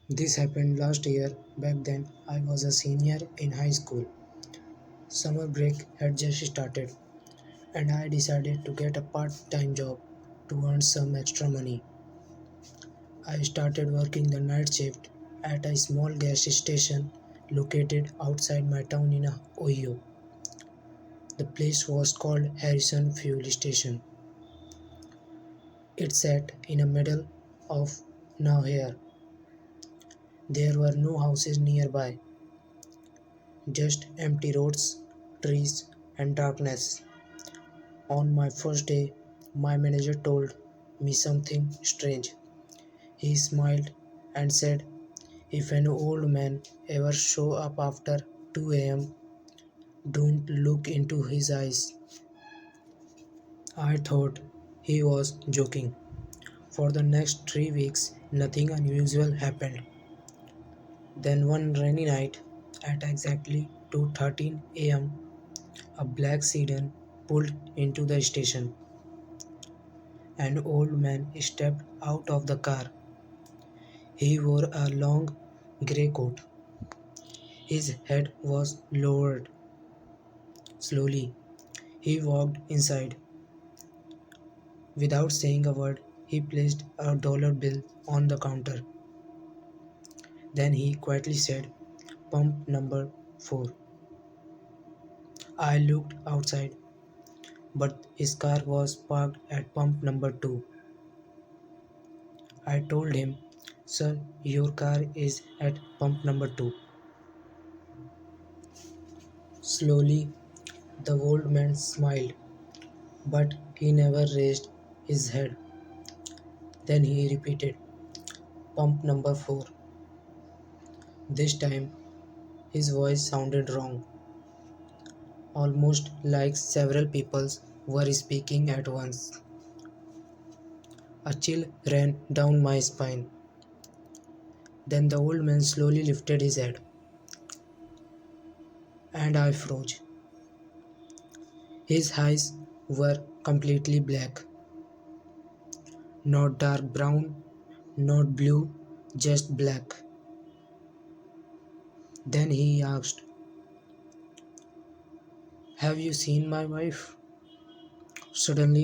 This happened last year. Back then, I was a senior in high school. Summer break had just started, and I decided to get a part time job to earn some extra money. I started working the night shift at a small gas station located outside my town in Ohio. The place was called Harrison Fuel Station. It sat in the middle of nowhere. There were no houses nearby, just empty roads, trees, and darkness. On my first day, my manager told me something strange. He smiled and said, "If an old man ever show up after 2 a.m., don't look into his eyes." I thought he was joking. For the next 3 weeks, nothing unusual happened. Then one rainy night, at exactly 2:13 a.m., a black sedan pulled into the station. An old man stepped out of the car. He wore a long grey coat. His head was lowered. Slowly, he walked inside. Without saying a word, he placed a dollar bill on the counter. Then he quietly said, "Pump number 4." I looked outside, but his car was parked at pump number 2. I told him, "Sir, your car is at pump number 2." Slowly, the old man smiled, but he never raised his head. Then he repeated, "Pump number 4." This time, his voice sounded wrong, almost like several people were speaking at once. A chill ran down my spine. Then the old man slowly lifted his head, and I froze. His eyes were completely black, not dark brown, not blue, just black. Then he asked, "Have you seen my wife?" Suddenly,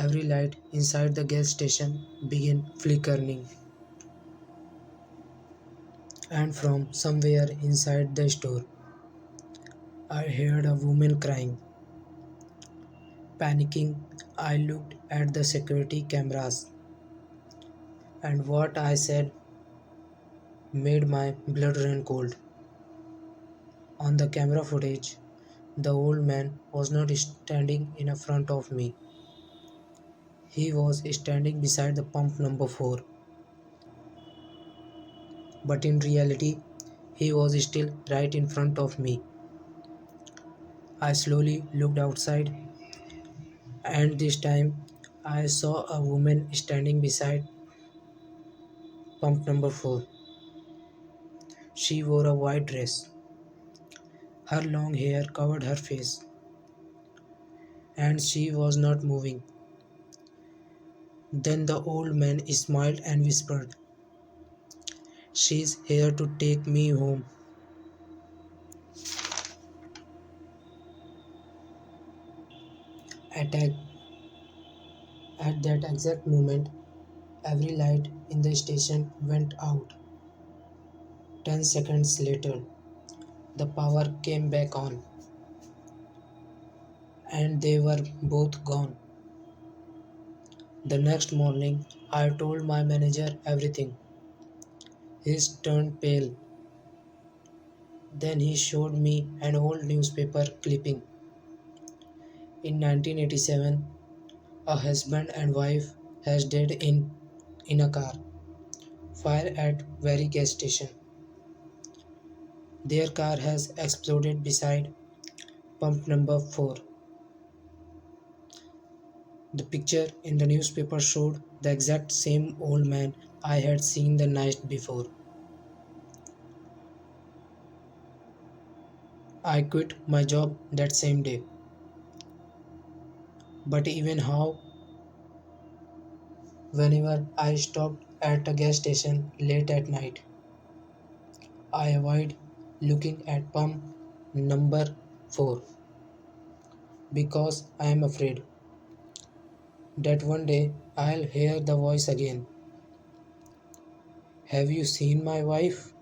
every light inside the gas station began flickering, and from somewhere inside the store, I heard a woman crying. Panicking, I looked at the security cameras, and what I said made my blood run cold. On the camera footage, the old man was not standing in front of me. He was standing beside the pump number 4. But in reality, he was still right in front of me. I slowly looked outside, and this time I saw a woman standing beside pump number 4. She wore a white dress. Her long hair covered her face, and she was not moving. Then the old man smiled and whispered, "She's here to take me home." At, at that exact moment, every light in the station went out. 10 seconds later, the power came back on, and they were both gone. The next morning, I told my manager everything. He turned pale. Then he showed me an old newspaper clipping. In 1987, a husband and wife has died in a car fire at very gas station. Their car has exploded beside pump number 4. The picture in the newspaper showed the exact same old man I had seen the night before. I quit my job that same day. But even how, whenever I stopped at a gas station late at night. I avoid looking at pump number 4 because I am afraid that one day I'll hear the voice again. Have you seen my wife?